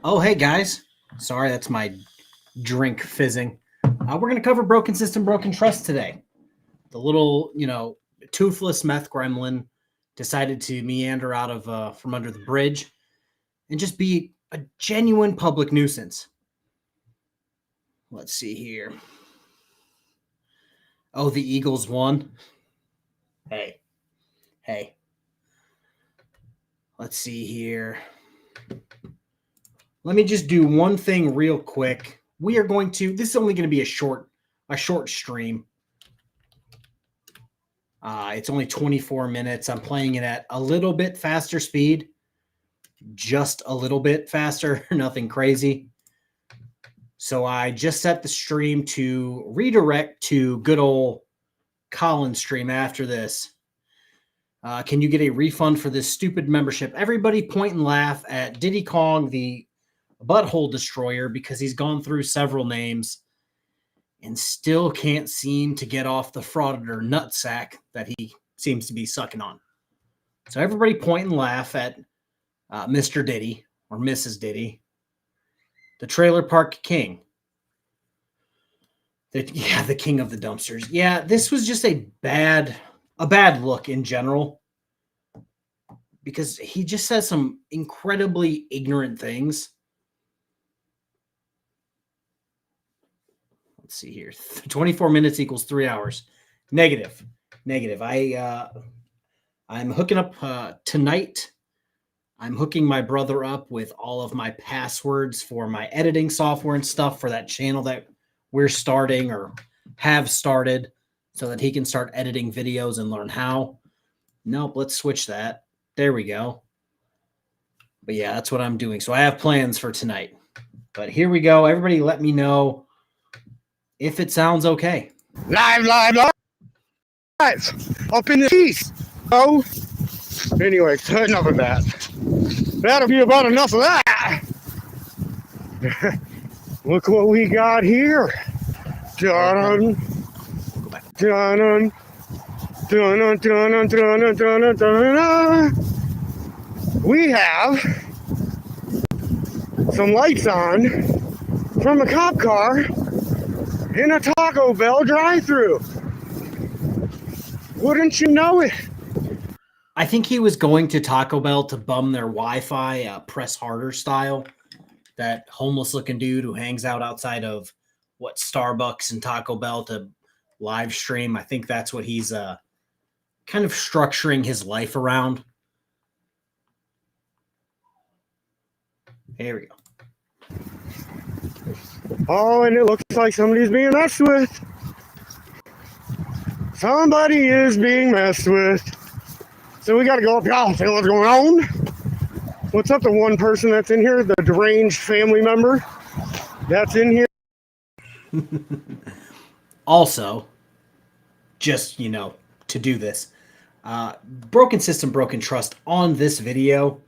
Oh, hey guys. Sorry, that's my drink fizzing. We're going to cover broken system, broken trust today. The little, toothless meth gremlin decided to meander out of from under the bridge and just be a genuine public nuisance. Let's see here. Oh, the Eagles won. Hey, hey. Let's see here. Let me just do one thing real quick. We are going to. This is only going to be a short stream. It's only 24 minutes. I'm playing it at a little bit faster speed, just a little bit faster, nothing crazy. So I just set the stream to redirect to good old Colin's stream after this. Can you get a refund for this stupid membership? Everybody point and laugh at Diddy Kong, the butthole destroyer, because he's gone through several names and still can't seem to get off the frauditor nutsack that he seems to be sucking on. So everybody point and laugh at Mr. Diddy or Mrs. Diddy, the trailer park king. The king of the dumpsters. Yeah, this was just a bad look in general because he just says some incredibly ignorant things. Let's see here. 24 minutes equals 3 hours. Negative. I'm hooking up tonight. I'm hooking my brother up with all of my passwords for my editing software and stuff for that channel that we're starting or have started so that he can start editing videos and learn how. Nope, let's switch that. There we go. But yeah, that's what I'm doing. So I have plans for tonight. But here we go. Everybody let me know if it sounds okay. Live. Up in the east. Oh. Anyway, enough of that. That'll be about enough of that. Look what we got here. Dun, dun, dun, dun, dun, dun, dun, dun. We have some lights on from a cop car in a Taco Bell drive-thru. Wouldn't you know it? I think he was going to Taco Bell to bum their Wi-Fi, press harder style. That homeless-looking dude who hangs out outside of Starbucks and Taco Bell to live stream. I think that's what he's kind of structuring his life around. There we go. Oh, and it looks like somebody's being messed with. Somebody is being messed with. So we got to go up here and see what's going on. What's up to one person that's in here, the deranged family member that's in here? Also, just, to do this, broken system, broken trust on this video.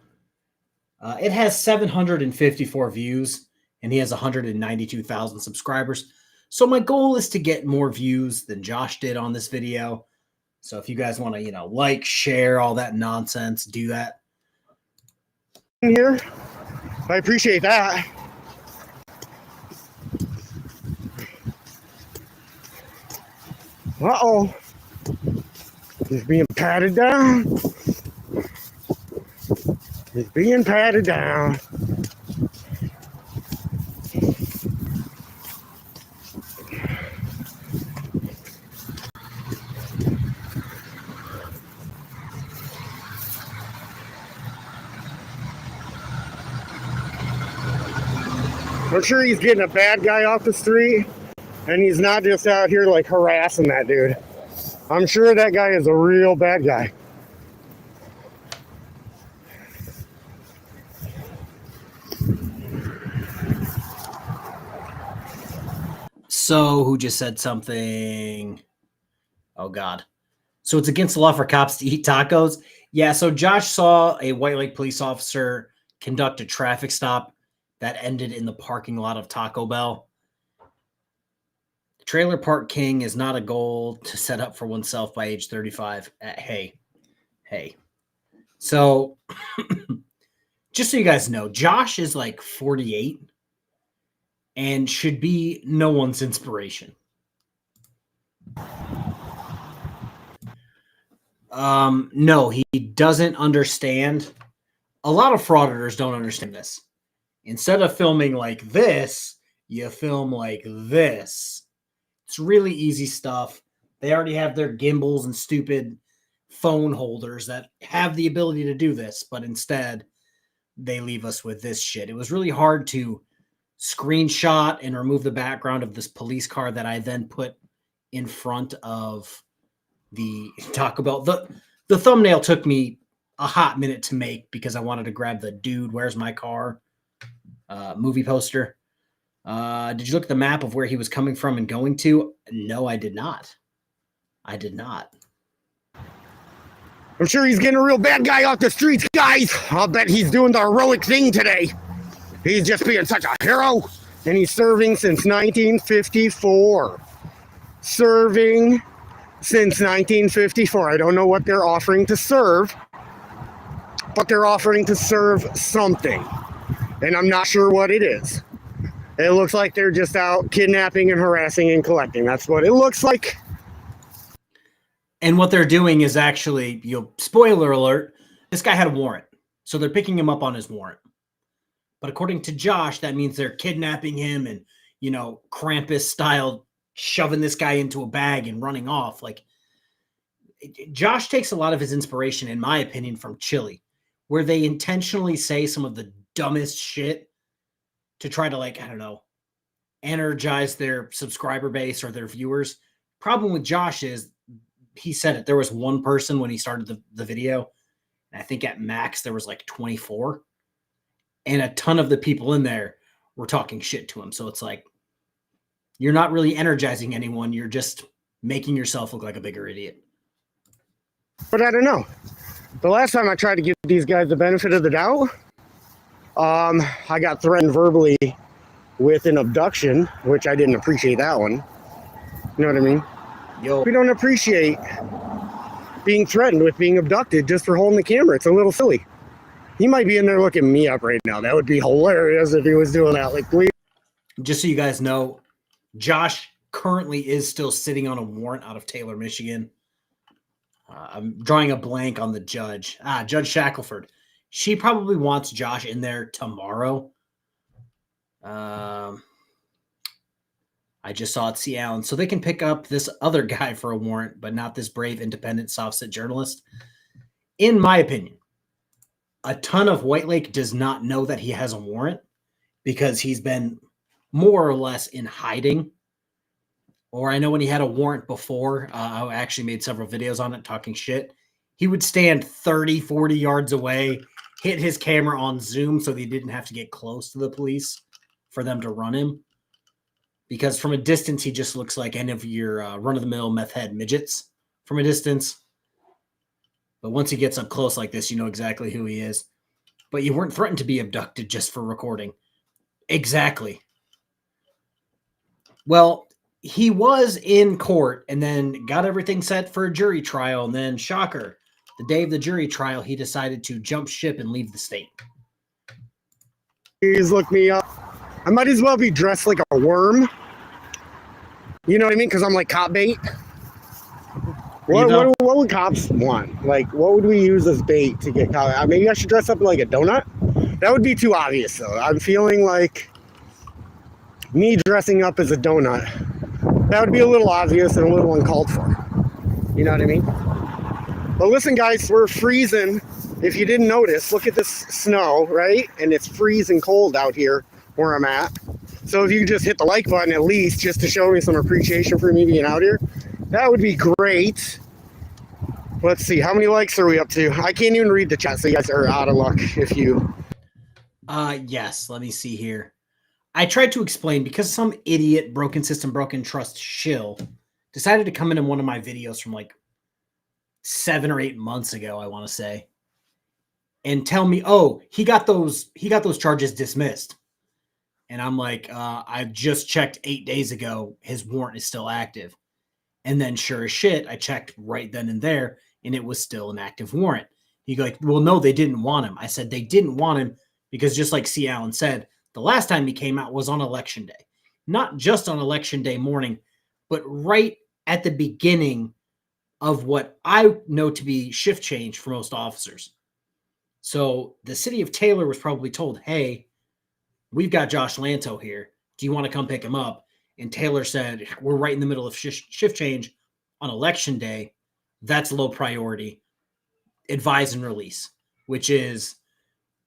It has 754 views, and he has 192,000 subscribers. So my goal is to get more views than Josh did on this video. So if you guys want to, like, share, all that nonsense, do that. In here, I appreciate that. Uh-oh. He's being patted down. He's being patted down. I'm sure he's getting a bad guy off the street, and he's not just out here like harassing that dude. I'm sure that guy is a real bad guy. So who just said something? Oh, God. So it's against the law for cops to eat tacos? Yeah, so Josh saw a White Lake police officer conduct a traffic stop that ended in the parking lot of Taco Bell. The trailer park king is not a goal to set up for oneself by age 35. Hey. So just so you guys know, Josh is like 48 and should be no one's inspiration. No, he doesn't understand. A lot of frauditors don't understand this. Instead of filming like this, you film like this. It's really easy stuff. They already have their gimbals and stupid phone holders that have the ability to do this, but instead they leave us with this shit. It was really hard to screenshot and remove the background of this police car that I then put in front of the Taco Bell. The thumbnail took me a hot minute to make because I wanted to grab the "Dude, Where's My Car" movie poster. Did you look at the map of where he was coming from and going to? No, I did not. I did not. I'm sure he's getting a real bad guy off the streets, guys. I'll bet he's doing the heroic thing today. He's just being such a hero. And he's serving since 1954. Serving since 1954. I don't know what they're offering to serve, but they're offering to serve something. And I'm not sure what it is. It looks like they're just out kidnapping and harassing and collecting. That's what it looks like. And what they're doing is actually, spoiler alert, this guy had a warrant. So they're picking him up on his warrant. But according to Josh, that means they're kidnapping him and, Krampus style, shoving this guy into a bag and running off. Like, Josh takes a lot of his inspiration, in my opinion, from Chili, where they intentionally say some of the dumbest shit to try to, energize their subscriber base or their viewers. Problem with Josh is, he said it, there was one person when he started the video, and I think at max there was like 24, and a ton of the people in there were talking shit to him. So it's like, you're not really energizing anyone, you're just making yourself look like a bigger idiot. But I don't know. The last time I tried to give these guys the benefit of the doubt, I got threatened verbally with an abduction, which I didn't appreciate that one. You know what I mean? Yo, We don't appreciate being threatened with being abducted just for holding the camera. It's a little silly. He might be in there looking me up right now. That would be hilarious if he was doing that. Like, please. just so you guys know, Josh currently is still sitting on a warrant out of Taylor, Michigan. I'm drawing a blank on the judge. Judge Shackelford. She probably wants Josh in there tomorrow. I just saw it, C. Allen. So they can pick up this other guy for a warrant, but not this brave, independent, soft-sit journalist. In my opinion, a ton of White Lake does not know that he has a warrant because he's been more or less in hiding. Or I know when he had a warrant before, I actually made several videos on it talking shit. He would stand 30, 40 yards away, hit his camera on zoom so he didn't have to get close to the police for them to run him. Because from a distance, he just looks like any of your run-of-the-mill meth head midgets from a distance. But once he gets up close like this, you know exactly who he is. But you weren't threatened to be abducted just for recording. Exactly. Well, he was in court and then got everything set for a jury trial. And then, shocker, the day of the jury trial, he decided to jump ship and leave the state. Please look me up. I might as well be dressed like a worm. You know what I mean? Because I'm like cop bait. What would cops want? Like, what would we use as bait to get caught? Maybe I should dress up like a donut? That would be too obvious, though. I'm feeling like me dressing up as a donut, that would be a little obvious and a little uncalled for. You know what I mean? But listen, guys, we're freezing. If you didn't notice, look at this snow, right? And it's freezing cold out here where I'm at. So if you could just hit the like button at least, just to show me some appreciation for me being out here, that would be great. Let's see, how many likes are we up to? I can't even read the chat, so you guys are out of luck if you... Yes, let me see here. I tried to explain because some idiot, broken system, broken trust shill decided to come in one of my videos from like 7 or 8 months ago, I want to say, and tell me, oh, he got those charges dismissed. And I'm like, I just checked 8 days ago. His warrant is still active. And then sure as shit, I checked right then and there, and it was still an active warrant. You go like, well, no, they didn't want him. I said they didn't want him Because just like C. Allen said, the last time he came out was on election day. Not just on election day morning, but right at the beginning of what I know to be shift change for most officers. So the city of Taylor was probably told, hey, we've got Josh Lanto here. Do you want to come pick him up? And Taylor said, we're right in the middle of shift change on election day. That's low priority. Advise and release, which is,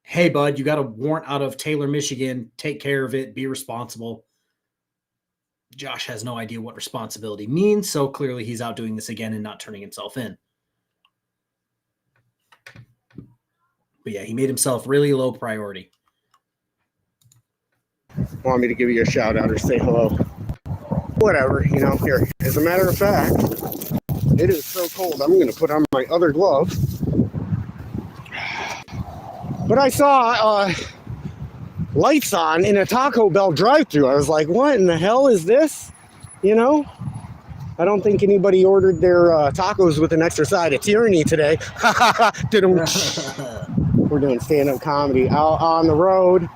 hey, bud, you got a warrant out of Taylor, Michigan. Take care of it. Be responsible. Josh has no idea what responsibility means, so clearly he's out doing this again and not turning himself in. But yeah, he made himself really low priority. Want me to give you a shout out or say hello? Whatever, here. As a matter of fact, it is so cold, I'm going to put on my other glove. But I saw lights on in a Taco Bell drive-thru. I was like, what in the hell is this? I don't think anybody ordered their tacos with an extra side of tyranny today. We're doing stand-up comedy out on the road.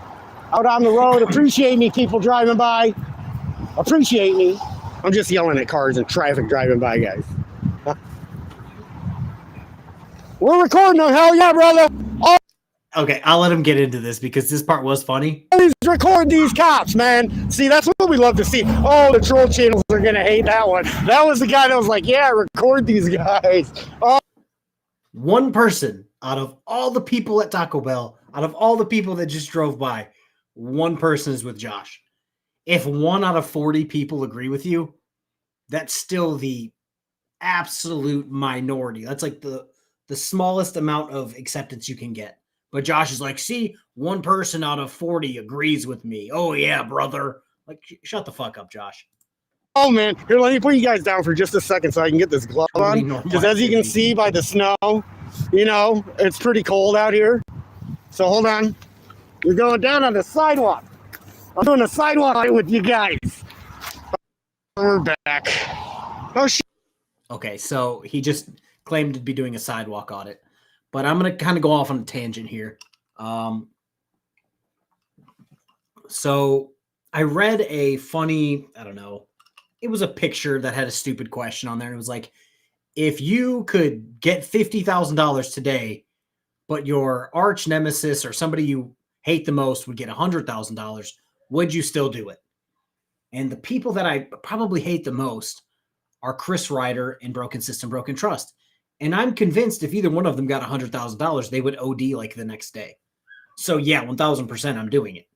Appreciate me, people driving by. Appreciate me. I'm just yelling at cars and traffic driving by, guys. We're recording them. Hell yeah, brother. Okay, I'll let him get into this because this part was funny. Always record these cops, man. See, that's what we love to see. Oh, the troll channels are going to hate that one. That was the guy that was like, yeah, record these guys. Oh. One person out of all the people at Taco Bell, out of all the people that just drove by, one person is with Josh. If 1 out of 40 people agree with you, that's still the absolute minority. That's like the smallest amount of acceptance you can get. But Josh is like, see, 1 person out of 40 agrees with me. Oh, yeah, brother. Like, shut the fuck up, Josh. Oh, man. Here, let me put you guys down for just a second so I can get this glove on. Because as you can see by the snow, it's pretty cold out here. So hold on. You're going down on the sidewalk. I'm doing a sidewalk with you guys. We're back. Oh, shit. Okay, so he just claimed to be doing a sidewalk audit. But I'm going to kind of go off on a tangent here. So I read a funny, it was a picture that had a stupid question on there. And it was like, if you could get $50,000 today, but your arch nemesis or somebody you hate the most would get $100,000, would you still do it? And the people that I probably hate the most are Chris Ryder and Broken System, Broken Trust. And I'm convinced if either one of them got $100,000, they would OD like the next day. So yeah, 1,000% I'm doing it.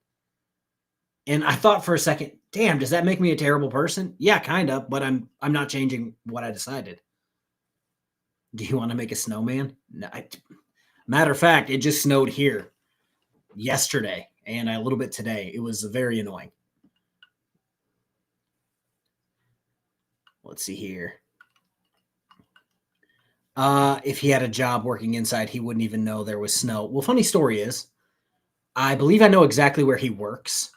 And I thought for a second, damn, does that make me a terrible person? Yeah, kind of, but I'm not changing what I decided. Do you want to make a snowman? No, matter of fact, it just snowed here yesterday and a little bit today. It was very annoying. Let's see here. If he had a job working inside, he wouldn't even know there was snow. Well, funny story is, I believe I know exactly where he works.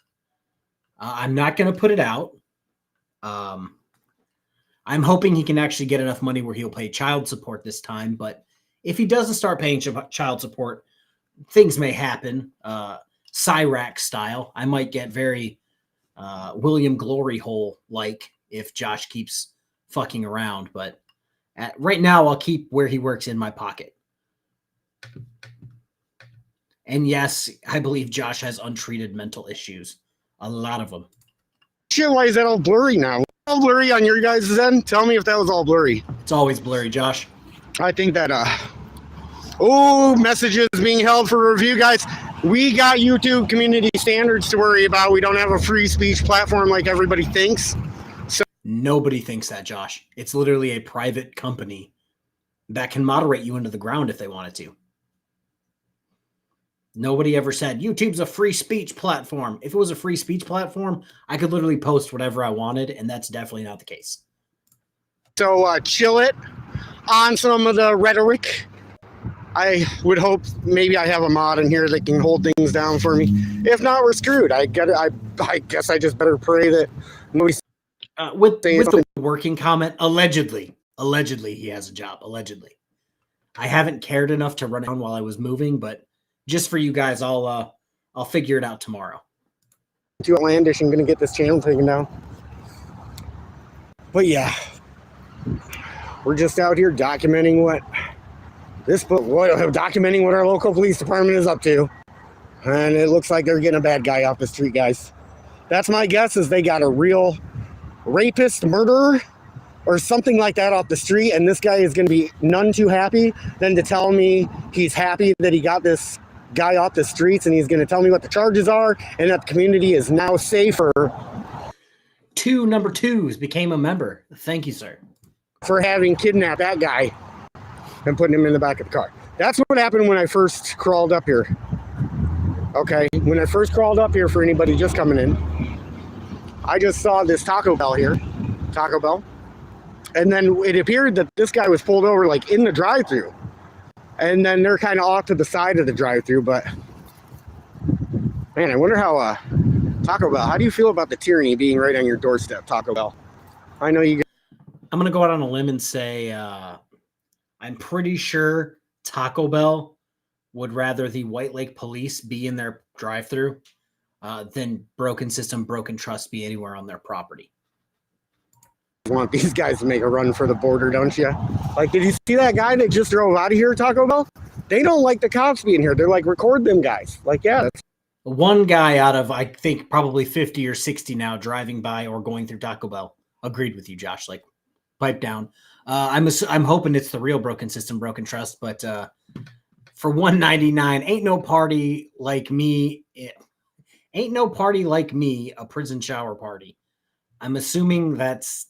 I'm not going to put it out. I'm hoping he can actually get enough money where he'll pay child support this time. But if he doesn't start paying child support, things may happen. Cyrax style. I might get very William Glory Hole-like if Josh keeps fucking around. But right now, I'll keep where he works in my pocket. And yes, I believe Josh has untreated mental issues. A lot of them. Shit, why is that all blurry now? All blurry on your guys' end? Tell me if that was all blurry. It's always blurry, Josh. I think that, messages being held for review, guys. We got YouTube community standards to worry about. We don't have a free speech platform like everybody thinks. So nobody thinks that, Josh. It's literally a private company that can moderate you into the ground if they wanted to. Nobody ever said YouTube's a free speech platform. If it was a free speech platform, I could literally post whatever I wanted, and that's definitely not the case. So chill it on some of the rhetoric. I would hope maybe I have a mod in here that can hold things down for me. If not, we're screwed. I guess I just better pray that nobody's with the working comment. Allegedly he has a job. Allegedly, I haven't cared enough to run down while I was moving, but just for you guys, I'll I'll figure it out tomorrow. Too outlandish. I'm going to get this channel taken down. But yeah, we're just out here documenting documenting what our local police department is up to. And it looks like they're getting a bad guy off the street, guys. That's my guess, is they got a real rapist, murderer, or something like that off the street, and this guy is going to be none too happy than to tell me he's happy that he got this guy off the streets, and he's going to tell me what the charges are, and that the community is now safer. 2 number 2s became a member. Thank you, sir. For having kidnapped that guy and putting him in the back of the car. That's what happened when I first crawled up here. Okay, when I first crawled up here, for anybody just coming in, I just saw this Taco Bell here. Taco Bell. And then it appeared that this guy was pulled over like in the drive-thru. And then they're kind of off to the side of the drive-thru. But man, I wonder how Taco Bell, how do you feel about the tyranny being right on your doorstep, Taco Bell? I know you. I'm going to go out on a limb and say I'm pretty sure Taco Bell would rather the White Lake Police be in their drive-thru than broken system, broken trust be anywhere on their property. Want these guys to make a run for the border, don't you? Like, did you see that guy that just drove out of here, Taco Bell? They don't like the cops being here. They're like, record them guys. Like, yeah. That's... One guy out of, I think, probably 50 or 60 now driving by or going through Taco Bell agreed with you, Josh. Like, pipe down. I'm hoping it's the real broken system, broken trust, but for $1.99, ain't no party like me. Ain't no party like me, a prison shower party. I'm assuming that's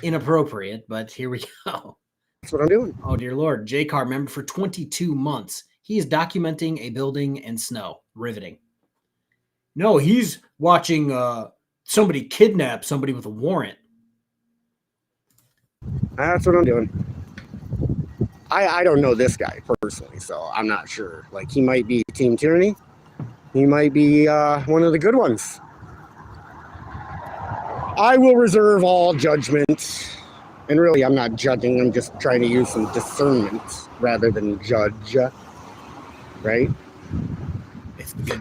inappropriate, but here we go. That's what I'm doing. Oh, dear Lord. J-Car member for 22 months. He is documenting a building in snow. Riveting. No, he's watching somebody kidnap somebody with a warrant. That's what I'm doing. I don't know this guy personally, so I'm not sure. Like, he might be Team Tyranny. He might be one of the good ones. I will reserve all judgment. And really, I'm not judging. I'm just trying to use some discernment rather than judge. Right?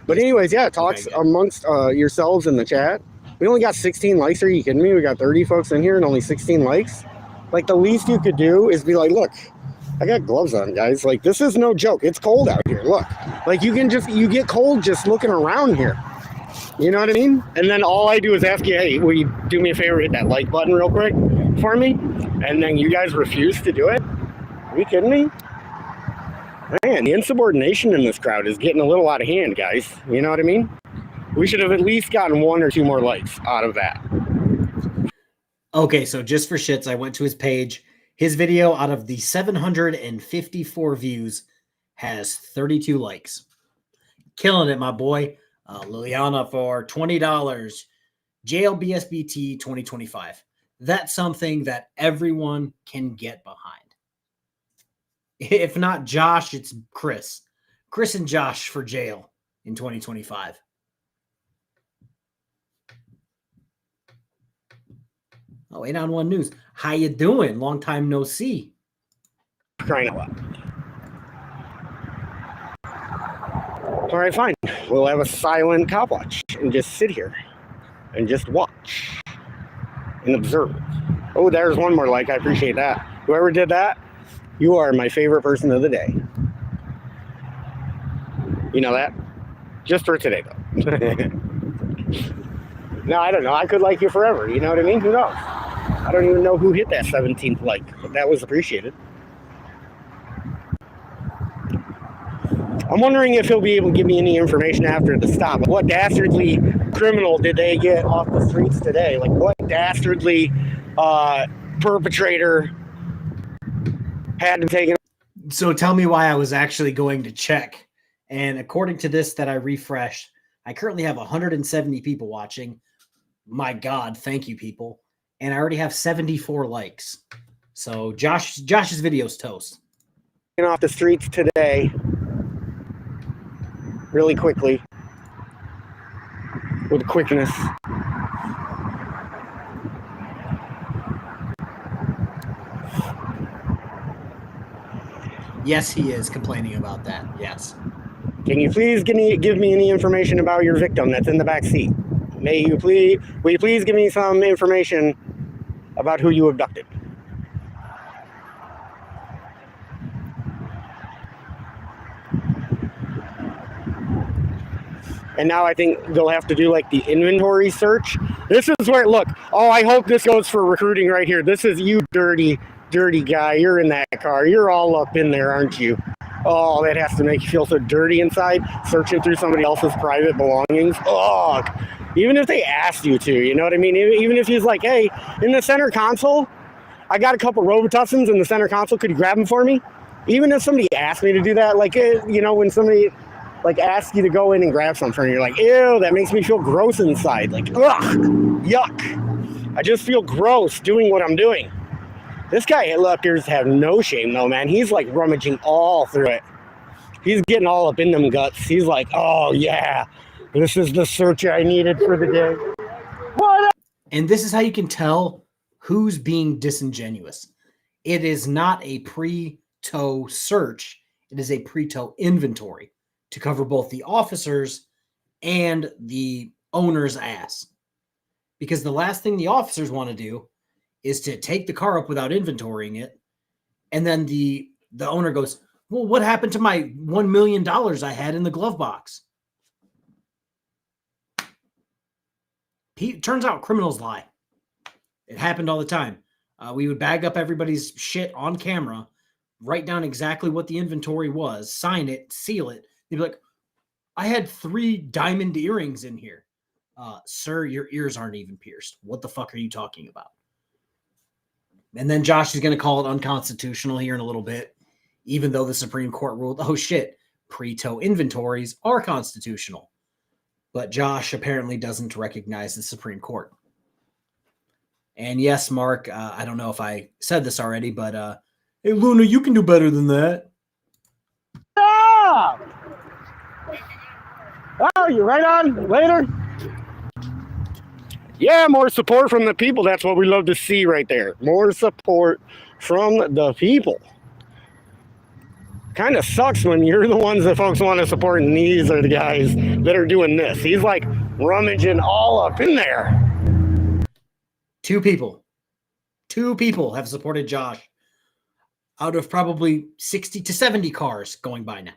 But anyways, yeah, talks amongst yourselves in the chat. We only got 16 likes. Are you kidding me? We got 30 folks in here and only 16 likes. Like, the least you could do is be like, look, I got gloves on, guys. Like, this is no joke. It's cold out here. Look, like, you get cold just looking around here. You know what I mean? And then all I do is ask you, hey, will you do me a favor, hit that like button real quick for me? And then you guys refuse to do it? Are you kidding me? Man, the insubordination in this crowd is getting a little out of hand, guys. You know what I mean? We should have at least gotten 1 or 2 more likes out of that. Okay, so just for shits, I went to his page. His video, out of the 754 views, has 32 likes. Killing it, my boy. Liliana for $20. JLBSBT 2025. That's something that everyone can get behind. If not Josh, it's Chris. Chris and Josh for jail in 2025. Oh, 8on1 News. How you doing? Long time no see. Crying out loud. All right, fine. We'll have a silent cop watch and just sit here and just watch and observe. Oh, there's one more like. I appreciate that. Whoever did that, you are my favorite person of the day. You know that? Just for today, though. No, I don't know. I could like you forever. You know what I mean? Who knows? I don't even know who hit that 17th like, but that was appreciated. I'm wondering if he'll be able to give me any information after the stop. What dastardly criminal did they get off the streets today? Like, what dastardly perpetrator had to take it? So tell me why I was actually going to check. And according to this that I refreshed, I currently have 170 people watching. My God, thank you, people. And I already have 74 likes. So Josh's video's toast. Off the streets today, really quickly, with quickness. Yes, he is complaining about that. Yes. Can you please give me any information about your victim that's in the back seat? Will you please give me some information about who you abducted? And now I think they'll have to do like the inventory search. This is where, look, oh, I hope this goes for recruiting right here. This is you dirty guy. You're in that car. You're all up in there, aren't you? Oh, that has to make you feel so dirty inside, searching through somebody else's private belongings. Oh, even if they asked you to, you know what I mean? Even if he's like, hey, in the center console, I got a couple Robitussin in the center console. Could you grab them for me? Even if somebody asked me to do that, like, you know, when somebody like asks you to go in and grab something, you're like, ew, that makes me feel gross inside. Like, ugh, yuck. I just feel gross doing what I'm doing. This guy appears to have no shame though, man. He's like rummaging all through it. He's getting all up in them guts. He's like, oh yeah, this is the search I needed for the day. What? And this is how you can tell who's being disingenuous. It is not a pre-tow search. It is a pre-tow inventory to cover both the officers and the owner's ass. Because the last thing the officers want to do is to take the car up without inventorying it. And then the owner goes, well, what happened to my $1 million I had in the glove box? Turns out criminals lie. It happened all the time. We would bag up everybody's shit on camera, write down exactly what the inventory was, sign it, seal it. They'd be like, I had 3 diamond earrings in here. Sir, your ears aren't even pierced. What the fuck are you talking about? And then Josh is going to call it unconstitutional here in a little bit, even though the Supreme Court ruled, oh shit, pre-tow inventories are constitutional. But Josh apparently doesn't recognize the Supreme Court. And yes, Mark, I don't know if I said this already, but hey, Luna, you can do better than that. Stop! Oh, you right on later? Yeah, more support from the people. That's what we love to see right there. More support from the people. Kind of sucks when you're the ones that folks want to support, and these are the guys that are doing this. He's like rummaging all up in there. 2 people have supported Josh out of probably 60 to 70 cars going by now.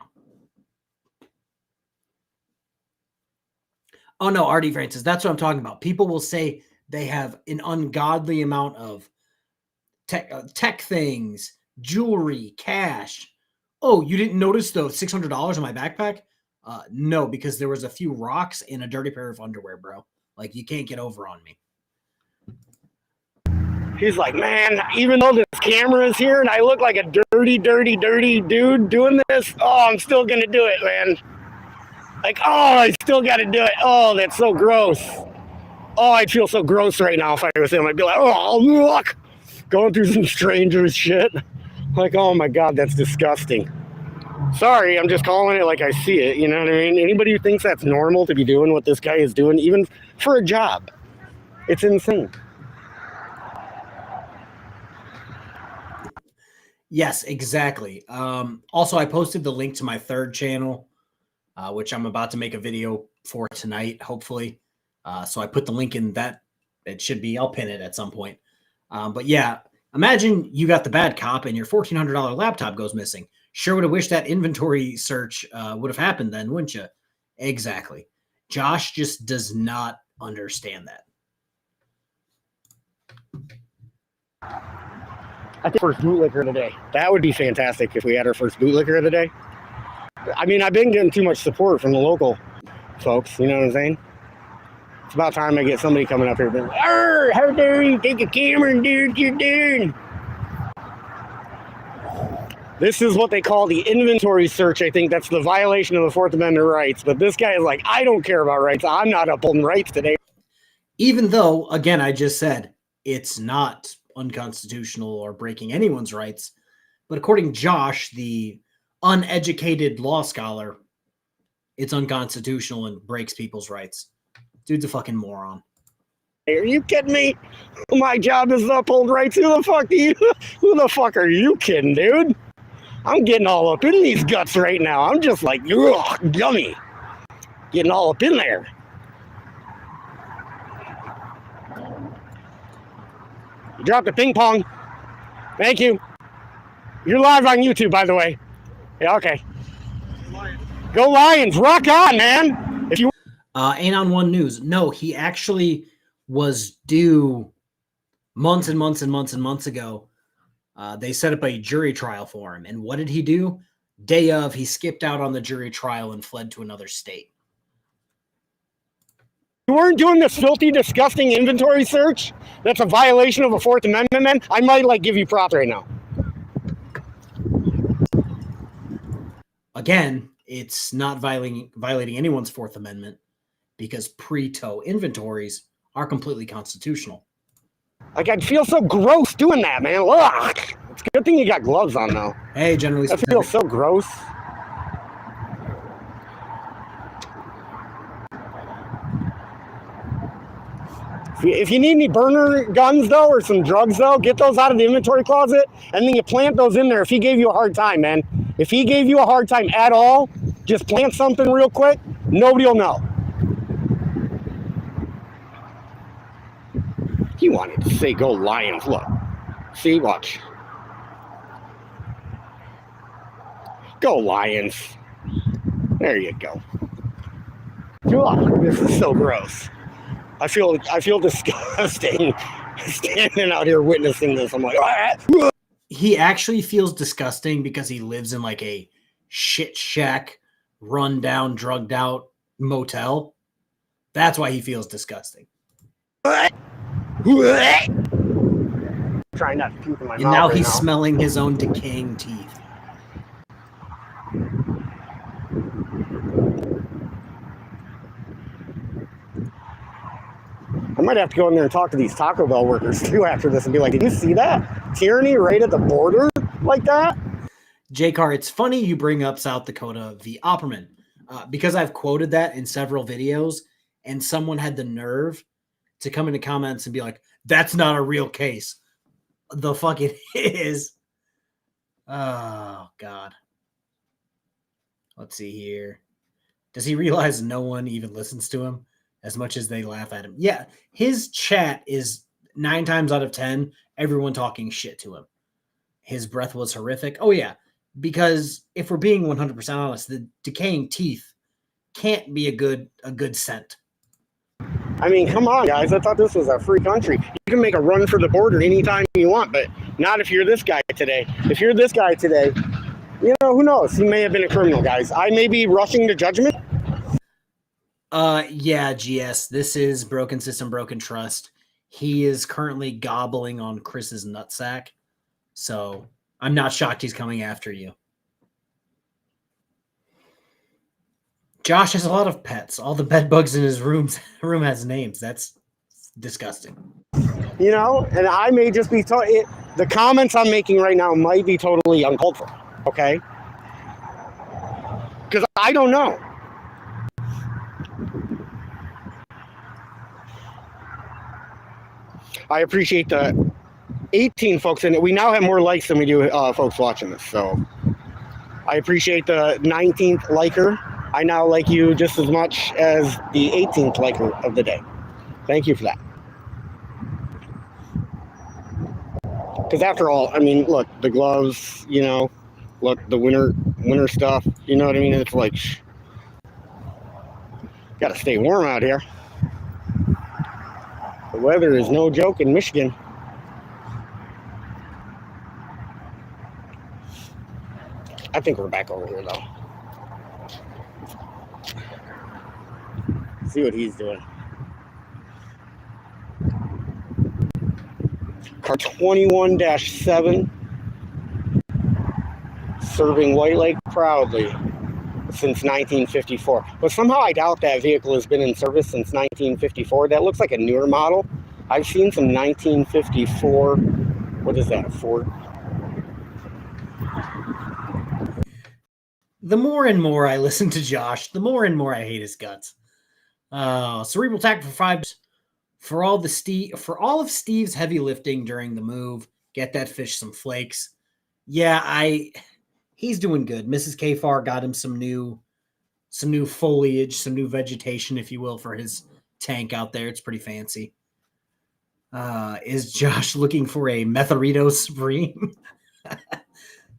Oh no, Artie Francis, that's what I'm talking about. People will say they have an ungodly amount of tech things, jewelry, cash. Oh, you didn't notice the $600 in my backpack? No, because there was a few rocks and a dirty pair of underwear, bro. Like, you can't get over on me. He's like, man, even though this camera is here and I look like a dirty dude doing this, oh, I'm still going to do it, man. Like, oh, I still got to do it. Oh, that's so gross. Oh, I'd feel so gross right now if I was him. I'd be like, oh, look, going through some strangers shit. Like, oh my God, that's disgusting. Sorry, I'm just calling it like I see it. You know what I mean? Anybody who thinks that's normal to be doing what this guy is doing, even for a job, it's insane. Yes, exactly. Also, I posted the link to my 3rd channel, which I'm about to make a video for tonight, hopefully. So I put the link in that. It should be, I'll pin it at some point. But yeah, imagine you got the bad cop and your $1,400 laptop goes missing. Sure would have wished that inventory search would have happened then, wouldn't you? Exactly. Josh just does not understand that. I think first bootlicker of the day. That would be fantastic if we had our first bootlicker of the day. I mean, I've been getting too much support from the local folks. You know what I'm saying? It's about time I get somebody coming up here being like, how dare you take a camera and do what you're doing? This is what they call the inventory search. I think that's the violation of the 4th Amendment rights. But this guy is like, I don't care about rights. I'm not upholding rights today. Even though, again, I just said it's not unconstitutional or breaking anyone's rights. But according to Josh, the uneducated law scholar, it's unconstitutional and breaks people's rights. Dude's a fucking moron. Are you kidding me? My job is to uphold rights. Who the fuck are you kidding, dude? I'm getting all up in these guts right now. I'm just like, ugh, yummy. Getting all up in there. You dropped the ping pong. Thank you. You're live on YouTube, by the way. Yeah, okay. Go Lions. Rock on, man. If you Ain't on One News. No, he actually was due months and months and months and months ago. They set up a jury trial for him. And what did he do? Day of, he skipped out on the jury trial and fled to another state. weren't doing this filthy, disgusting inventory search, that's a violation of the Fourth Amendment, man, I might like give you props right now. Again, it's not violating anyone's Fourth Amendment because pre-tow inventories are completely constitutional. Like, I'd feel so gross doing that, man. Ugh. It's a good thing you got gloves on, though. Hey, generally That feels so gross. If you need any burner guns, though, or some drugs, though, get those out of the inventory closet, and then you plant those in there if he gave you a hard time, man. If he gave you a hard time at all, just plant something real quick. Nobody will know. He wanted to say go Lions. Look. See, watch. Go Lions. There you go. Oh, this is so gross. I feel disgusting standing out here witnessing this. I'm like, ah. He actually feels disgusting because he lives in like a shit shack, run down, drugged out motel. That's why he feels disgusting. Trying not to puke in my mouth. And now right he's now. smelling his own decaying teeth. I might have to go in there and talk to these Taco Bell workers too after this and be like, did you see that? Tyranny right at the border like that? J-Car, it's funny you bring up South Dakota v. Opperman because I've quoted that in several videos and someone had the nerve to come into comments and be like, that's not a real case. The fuck it is. Oh, God. Let's see here. Does he realize no one even listens to him as much as they laugh at him? Yeah, his chat is 9 times out of 10, everyone talking shit to him. His breath was horrific. Oh, yeah, because if we're being 100% honest, the decaying teeth can't be a good scent. I mean, come on, guys. I thought this was a free country. You can make a run for the border anytime you want, but not if you're this guy today. If you're this guy today, you know, who knows? He may have been a criminal, guys. I may be rushing to judgment. Yeah, GS. This is broken system, broken trust. He is currently gobbling on Chris's nutsack. So I'm not shocked he's coming after you. Josh has a lot of pets. All the bed bugs in his room has names. That's disgusting. You know, and I may just be the comments I'm making right now might be totally uncalled for, okay? Because I don't know. I appreciate the 18 folks in it. We now have more likes than we do folks watching this, so I appreciate the 19th liker. I now like you just as much as the 18th liker of the day. Thank you for that. Because after all, I mean, look, the gloves, you know, look, the winter stuff, you know what I mean? It's like, got to stay warm out here. The weather is no joke in Michigan. I think we're back over here, though. See what he's doing. Car 21-7, serving White Lake proudly since 1954. But somehow I doubt that vehicle has been in service since 1954. That looks like a newer model. I've seen some 1954. What is that, a Ford? The more and more I listen to Josh, the more and more I hate his guts. Cerebral tack for 5 for all of Steve's heavy lifting during the move. Get that fish some flakes. Yeah, He's doing good. Mrs. Kfar got him some new foliage, some new vegetation, if you will, for his tank out there. It's pretty fancy. Is Josh looking for a Metharito Supreme?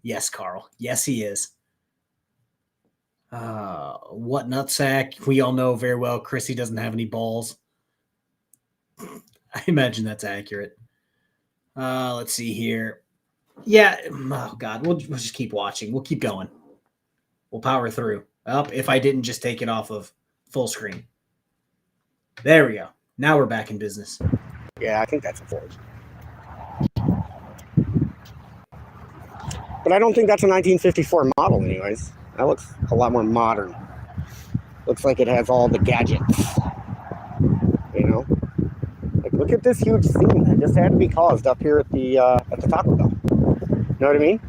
Yes, Carl. Yes, he is. What nutsack? We all know very well Chrissy doesn't have any balls. I imagine that's accurate. Let's see here. Yeah. Oh, God. We'll just keep watching. We'll keep going. We'll power through. If I didn't just take it off of full screen. There we go. Now we're back in business. Yeah, I think that's a Ford. But I don't think that's a 1954 model anyways. That looks a lot more modern. Looks like it has all the gadgets. You know? Like, look at this huge scene that just had to be caused up here at the Taco Bell. You know what I mean?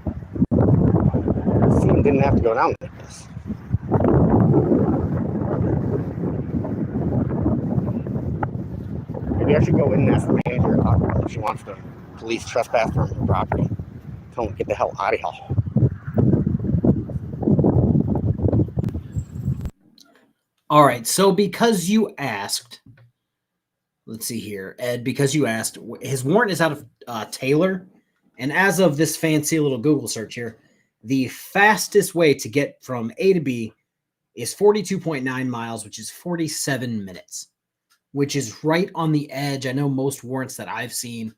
The scene didn't have to go down like this. Maybe I should go in and ask the manager at Taco Bell if she wants to police trespass from her property. Tell them to get the hell out of here. All right, so because you asked, let's see here, Ed, because you asked, his warrant is out of Taylor, and as of this fancy little Google search here, the fastest way to get from A to B is 42.9 miles, which is 47 minutes, which is right on the edge. I know most warrants that I've seen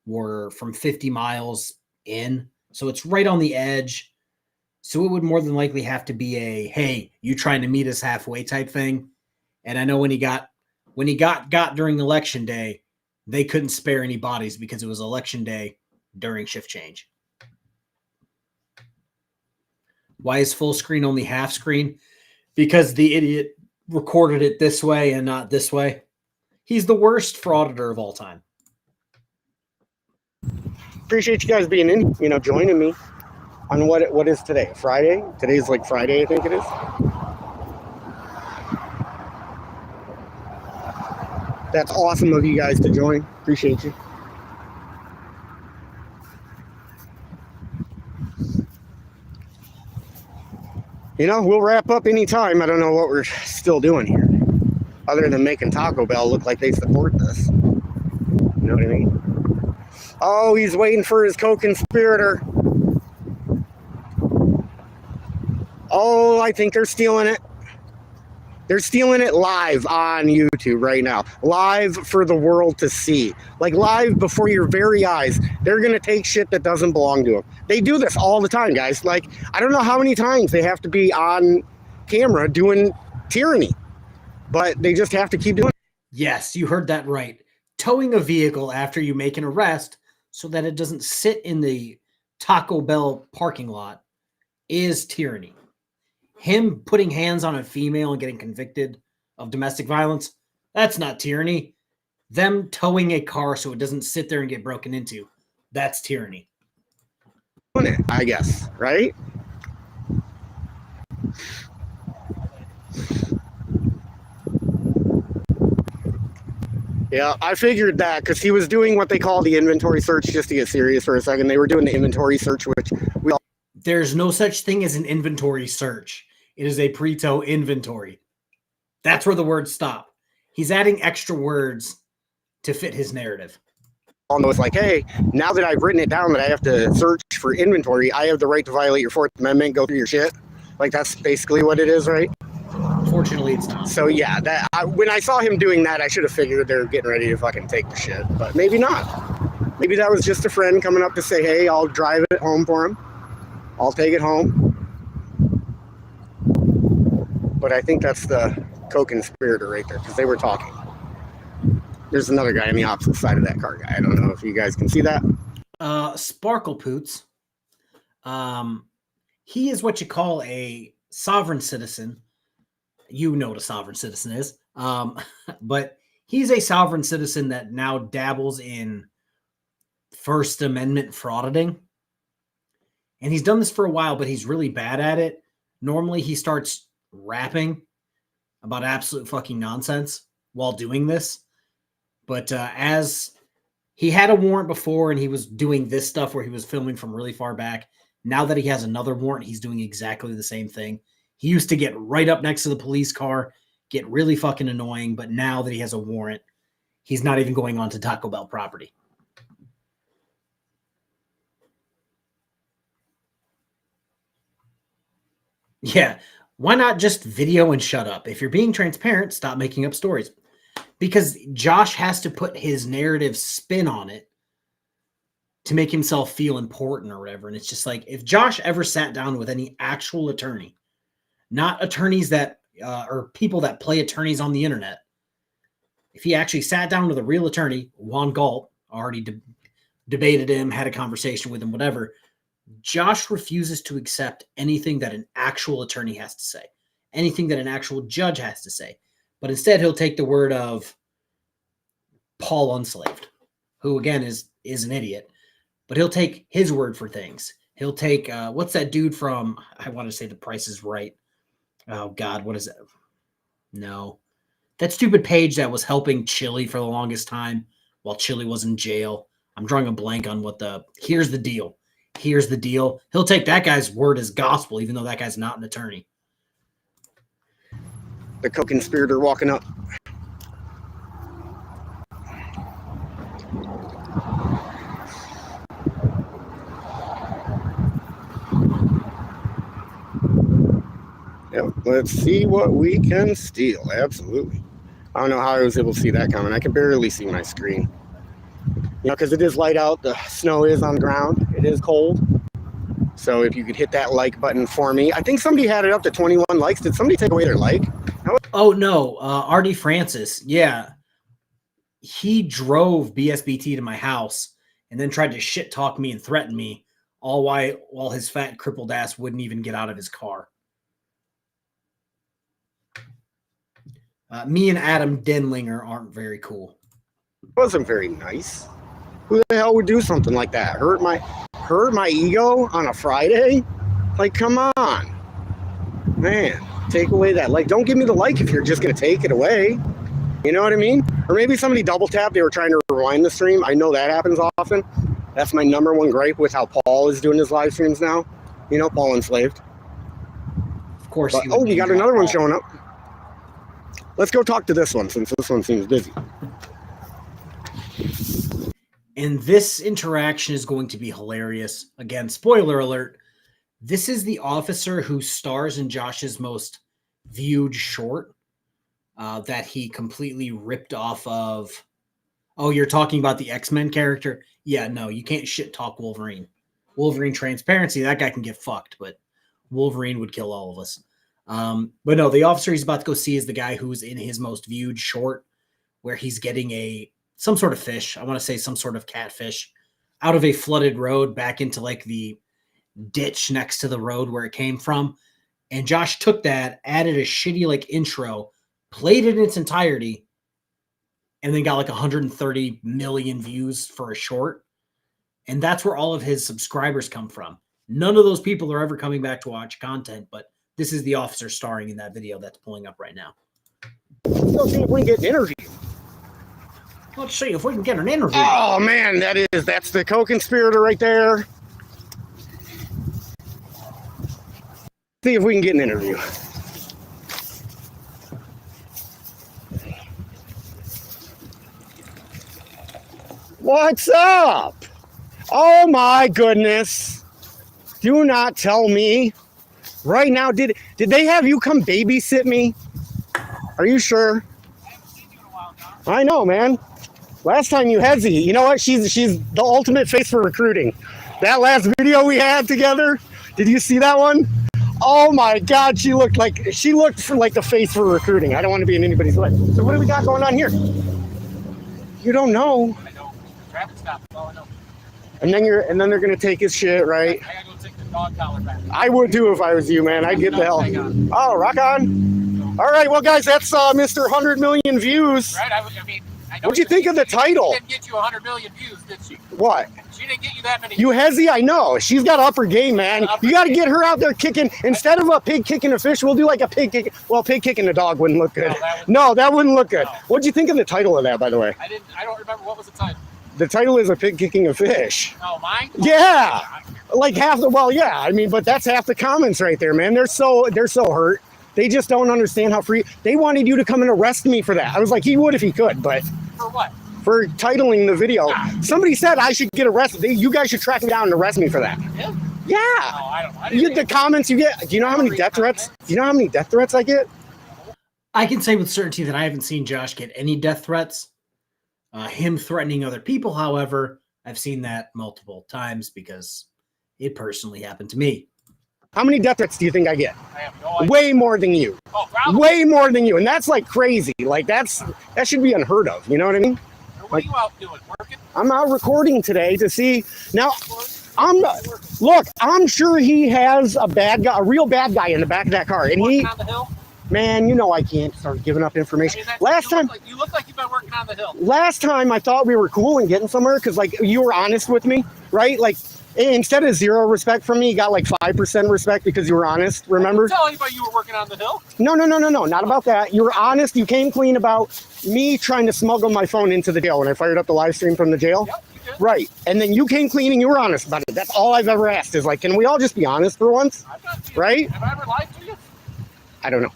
were from 50 miles in, so it's right on the edge. So it would more than likely have to be a, hey, you trying to meet us halfway type thing. And I know when he got during election day, they couldn't spare any bodies because it was election day during shift change. Why is full screen only half screen? Because the idiot recorded it this way and not this way. He's the worst frauditor of all time. Appreciate you guys being in, joining me on what is today? Friday? Today's like Friday, I think it is. That's awesome of you guys to join. Appreciate you. We'll wrap up anytime. I don't know what we're still doing here. Other than making Taco Bell look like they support this. You know what I mean? Oh, he's waiting for his co-conspirator. Oh, I think they're stealing it. They're stealing it live on YouTube right now. Live for the world to see. Like live before your very eyes. They're going to take shit that doesn't belong to them. They do this all the time, guys. Like, I don't know how many times they have to be on camera doing tyranny. But they just have to keep doing it. Yes, you heard that right. Towing a vehicle after you make an arrest so that it doesn't sit in the Taco Bell parking lot is tyranny. Him putting hands on a female and getting convicted of domestic violence, that's not tyranny. Them towing a car so it doesn't sit there and get broken into, that's tyranny. I guess, right? Yeah, I figured that because he was doing what they call the inventory search, just to get serious for a second. They were doing the inventory search, which we all... There's no such thing as an inventory search. It is a pre-tow inventory. That's where the words stop. He's adding extra words to fit his narrative. All know it's like, hey, now that I've written it down that I have to search for inventory, I have the right to violate your Fourth Amendment, go through your shit. Like, that's basically what it is, right? Fortunately, it's not. So, yeah, when I saw him doing that, I should have figured they were getting ready to fucking take the shit. But maybe not. Maybe that was just a friend coming up to say, hey, I'll drive it home for him. I'll take it home. But I think that's the co-conspirator right there, because they were talking. There's another guy on the opposite side of that car guy. I don't know if you guys can see that. Sparkle Poots. He is what you call a sovereign citizen. You know what a sovereign citizen is. But he's a sovereign citizen that now dabbles in First Amendment frauditing. And he's done this for a while, but he's really bad at it. Normally he starts rapping about absolute fucking nonsense while doing this. But as he had a warrant before and he was doing this stuff where he was filming from really far back, Now that he has another warrant, he's doing exactly the same thing. He used to get right up next to the police car, get really fucking annoying, but now that he has a warrant, he's not even going on to Taco Bell property. Yeah, why not just video and shut up? If you're being transparent, stop making up stories. Because Josh has to put his narrative spin on it to make himself feel important or whatever. And it's just like, if Josh ever sat down with any actual attorney, not attorneys that or people that play attorneys on the internet, if he actually sat down with a real attorney, Juan Galt, already debated him, had a conversation with him, whatever, Josh refuses to accept anything that an actual attorney has to say, anything that an actual judge has to say. But instead, he'll take the word of Paul Unslaved, who, again, is an idiot. But he'll take his word for things. He'll take, what's that dude from, I want to say The Price is Right. Oh, God, what is that? No. That stupid page that was helping Chili for the longest time while Chili was in jail. I'm drawing a blank on what here's the deal. Here's the deal. He'll take that guy's word as gospel, even though that guy's not an attorney. The co-conspirator walking up. Yep, let's see what we can steal. Absolutely. I don't know how I was able to see that coming. I can barely see my screen. You know, because it is light out. The snow is on the ground. It is cold. So if you could hit that like button for me. I think somebody had it up to 21 likes. Did somebody take away their like? Oh, no. R.D. Francis. Yeah. He drove BSBT to my house and then tried to shit talk me and threaten me, all while his fat, crippled ass wouldn't even get out of his car. Me and Adam Denlinger aren't very cool. It wasn't very nice. Who the hell would do something like that? Hurt my ego on a Friday? Like, come on. Man, take away that like. Don't give me the like if you're just going to take it away. You know what I mean? Or maybe somebody double tapped. They were trying to rewind the stream. I know that happens often. That's my number one gripe with how Paul is doing his live streams now. You know, Paul Enslaved. Of course. But, oh, we got another one showing up. Let's go talk to this one since this one seems busy. And this interaction is going to be hilarious. Again, spoiler alert. This is the officer who stars in Josh's most viewed short that he completely ripped off of. Oh, you're talking about the X-Men character? Yeah, no, you can't shit talk Wolverine. Wolverine transparency, that guy can get fucked, but Wolverine would kill all of us. But no, the officer he's about to go see is the guy who's in his most viewed short, where he's getting some sort of fish. I want to say some sort of catfish out of a flooded road back into like the ditch next to the road where it came from. And Josh took that, added a shitty like intro, played it in its entirety, and then got like 130 million views for a short. And that's where all of his subscribers come from. None of those people are ever coming back to watch content, but this is the officer starring in that video that's pulling up right now. Let's see if we can get an interview. Let's see if we can get an interview. Oh man, that's the co-conspirator right there. See if we can get an interview. What's up? Oh my goodness. Do not tell me. Right now, did they have you come babysit me? Are you sure? I haven't seen you in a while, John. I know, man. Last time you had Z. You know what? She's the ultimate face for recruiting. That last video we had together, did you see that one? Oh my God, she looked for like the face for recruiting. I don't want to be in anybody's way. So what do we got going on here? You don't know. I know. Traffic stop. Oh, I know. And then they're gonna take his shit, right? I gotta go take the dog collar back. I would too if I was you, man. I'd get the hell. Oh, rock on. All right, well, guys, that's Mr. 100 million views. Right? I mean, I know What'd you think of the title? She didn't get you 100 million views, did she? What? She didn't get you that many. You Hezzy, I know. She's got upper game, man. You got to get her out there kicking. Instead of a pig kicking a fish, we'll do like a pig kick. Well, pig kicking a dog wouldn't look good. No, that wouldn't look good. No. What'd you think of the title of that, by the way? I don't remember what was the title. The title is a pig kicking a fish. Oh, mine? Yeah. Like half the, well, yeah, I mean, but that's half the comments right there, man. They're so hurt. They just don't understand how free. They wanted you to come and arrest me for that. I was like, he would if he could, but For what? for titling the video, somebody said I should get arrested. You guys should track me down and arrest me for that. Yeah? Yeah. No, I don't. I didn't The comments you get. Do you know how many death threats? Do you know how many death threats I get? I can say with certainty that I haven't seen Josh get any death threats. Him threatening other people, however, I've seen that multiple times because it personally happened to me. How many death threats do you think I get? I have no idea. Way more than you. Oh, probably. Way more than you. And that's like crazy. Like that should be unheard of. You know what I mean? What are you out doing? Working? I'm out recording today to see. Now, I'm sure he has a real bad guy in the back of that car. And Working on the hill? man, you know I can't start giving up information. I mean, Last time, you look like you've been working on the hill. last time I thought we were cool and getting somewhere because like you were honest with me, right? Like instead of 0 respect from me, you got like 5% respect because you were honest. Remember? I didn't tell anybody you were working on the hill. No, not about that. You were honest. You came clean about me trying to smuggle my phone into the jail when I fired up the live stream from the jail. Yep, you did. Right. And then you came clean and you were honest about it. That's all I've ever asked is like, can we all just be honest for once? I'm not being- Right? Have I ever lied to you? I don't know.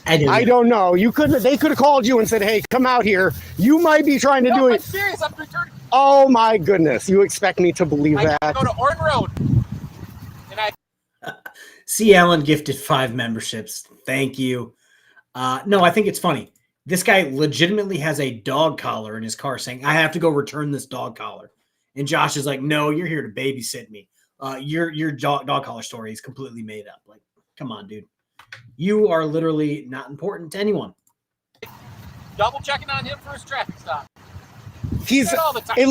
I I don't know. They could have called you and said, hey, come out here. You might be trying to do I'm it. serious. I'm returning. Oh my goodness. You expect me to believe I that? go to Orton Road. And I C. Allen gifted 5 memberships. Thank you. No, I think it's funny. This guy legitimately has a dog collar in his car saying, I have to go return this dog collar. And Josh is like, no, you're here to babysit me. Your dog collar story is completely made up. Like, come on, dude. You are literally not important to anyone. double checking on him for his traffic stop. He's. All the time. It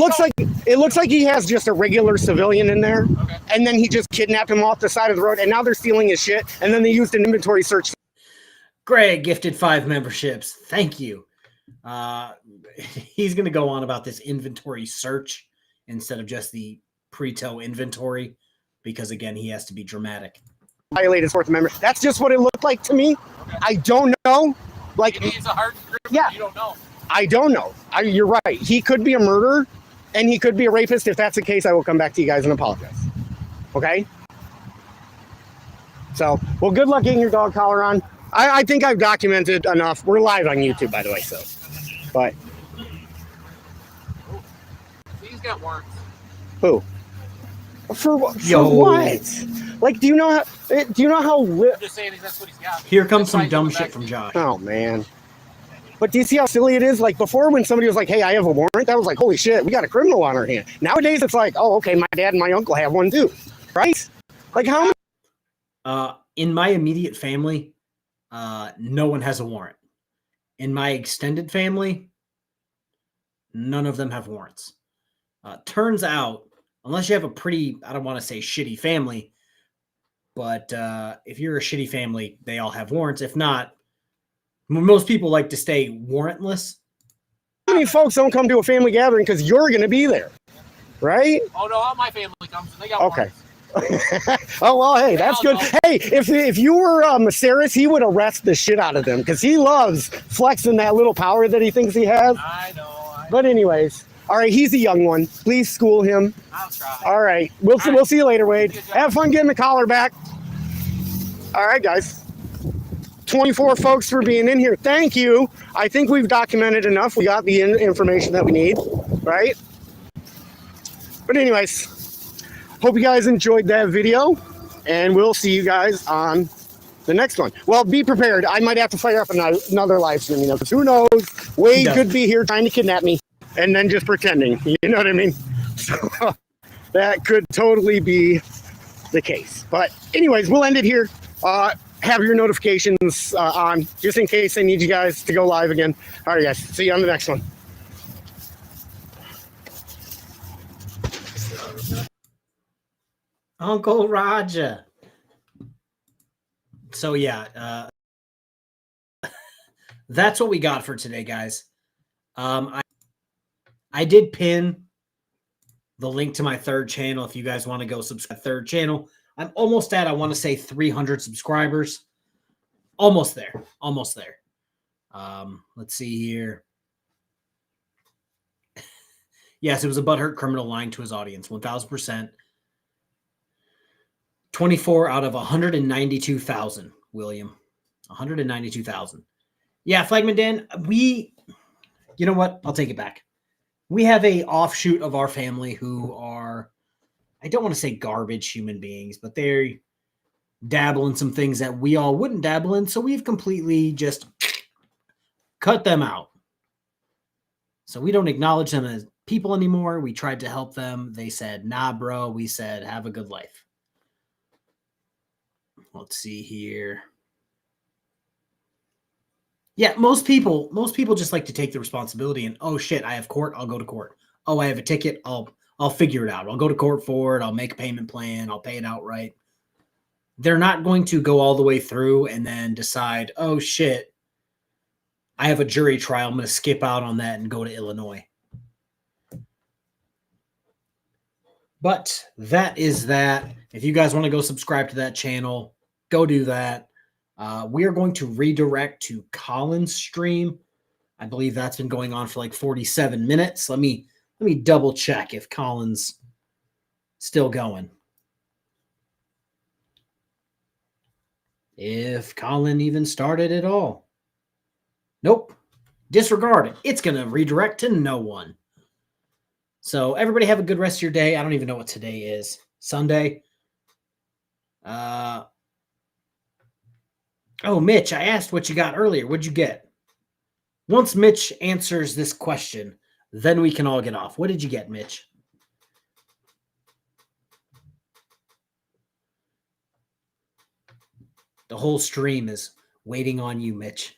looks like he has just a regular civilian in there, Okay. and then he just kidnapped him off the side of the road, and now they're stealing his shit, and then they used an inventory search. Greg gifted 5 memberships. Thank you. He's going to go on about this inventory search instead of just the pre-tow inventory because, again, he has to be dramatic. Violated Fourth Amendment. That's just what it looked like to me. Okay. I don't know. Like, Maybe he's a hard grip. Yeah. You don't know. I don't know. You're right. He could be a murderer, and he could be a rapist. If that's the case, I will come back to you guys and apologize. Okay? So, well, good luck getting your dog collar on. I think I've documented enough. We're live on YouTube, by the way, so. But, He's got warrants. who? For what? Yo. For what? Like, do you know how I'm just saying that's what he's got. Here comes That's some why dumb he's shit back from to- Josh. Oh, man. But do you see how silly it is? Like before when somebody was like, hey, I have a warrant, that was like, holy shit, we got a criminal on our hand. Nowadays it's like, oh, okay, my dad and my uncle have one too. Right? Like how In my immediate family, no one has a warrant. In my extended family, none of them have warrants. Turns out, unless you have a pretty, I don't want to say shitty family, but if you're a shitty family, they all have warrants. If not, most people like to stay warrantless. many folks don't come to a family gathering because you're going to be there? Right? Oh no, all my family comes and they got Okay. warrants. Oh, well, hey, that's good. Hey, if you were Maceris, he would arrest the shit out of them because he loves flexing that little power that he thinks he has. I know. But anyways, all right, he's a young one. Please school him. I'll try. All right. We'll see you later, Wade. Have fun getting the collar back. All right, guys. 24 folks for being in here. Thank you. I think we've documented enough. We got the information that we need, right? But anyways, hope you guys enjoyed that video, and we'll see you guys on the next one. Well, be prepared. I might have to fire up another live stream, you know, because who knows? Wade could be here trying to kidnap me and then just pretending. You know what I mean? So that could totally be the case. But anyways, we'll end it here. Have your notifications on just in case I need you guys to go live again. All right, guys. See you on the next one. Uncle Roger. So yeah, that's what we got for today, guys. I did pin the link to my 3rd channel if you guys want to go subscribe. 3rd channel. I'm almost at, I want to say 300 subscribers. Almost there. Almost there. Let's see here. Yes, it was a butthurt criminal lying to his audience. 1000%. 24 out of 192,000, William. 192,000. Yeah, Flagman Dan, you know what? I'll take it back. We have a offshoot of our family who are, I don't want to say garbage human beings, but they dabble in some things that we all wouldn't dabble in. So we've completely just cut them out. So we don't acknowledge them as people anymore. We tried to help them. They said, nah, bro. We said, have a good life. Let's see here. Yeah, most people just like to take the responsibility and, oh shit, I have court, I'll go to court. Oh, I have a ticket, I'll figure it out. I'll go to court for it, I'll make a payment plan, I'll pay it outright. They're not going to go all the way through and then decide, oh shit, I have a jury trial, I'm going to skip out on that and go to Illinois. But that is that. If you guys want to go subscribe to that channel, go do that. We are going to redirect to Colin's stream. I believe that's been going on for like 47 minutes. Let me double check if Colin's still going. If Colin even started at all. Nope. Disregard it. It's going to redirect to no one. So everybody have a good rest of your day. I don't even know what today is. Sunday. Oh, Mitch, I asked what you got earlier. What'd you get? Once Mitch answers this question, then we can all get off. What did you get, Mitch? The whole stream is waiting on you, Mitch.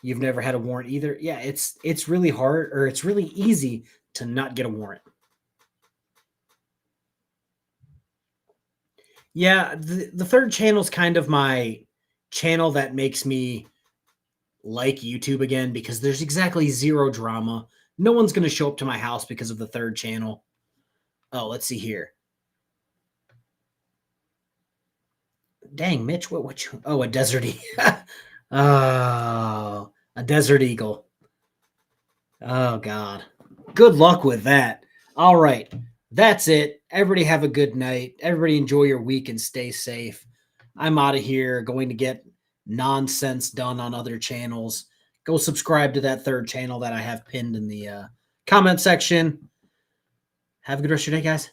You've never had a warrant either? Yeah, it's really hard, or it's really easy to not get a warrant. Yeah, the third channel is kind of my channel that makes me like YouTube again, because there's exactly zero drama. No one's going to show up to my house because of the third channel. Oh, let's see here. Dang, Mitch, what you, oh, a desert eagle. Oh, a desert eagle. Oh, God. Good luck with that. All right. That's it. Everybody have a good night. Everybody enjoy your week and stay safe. I'm out of here, going to get nonsense done on other channels. Go subscribe to that third channel that I have pinned in the comment section. Have a good rest of your day, guys.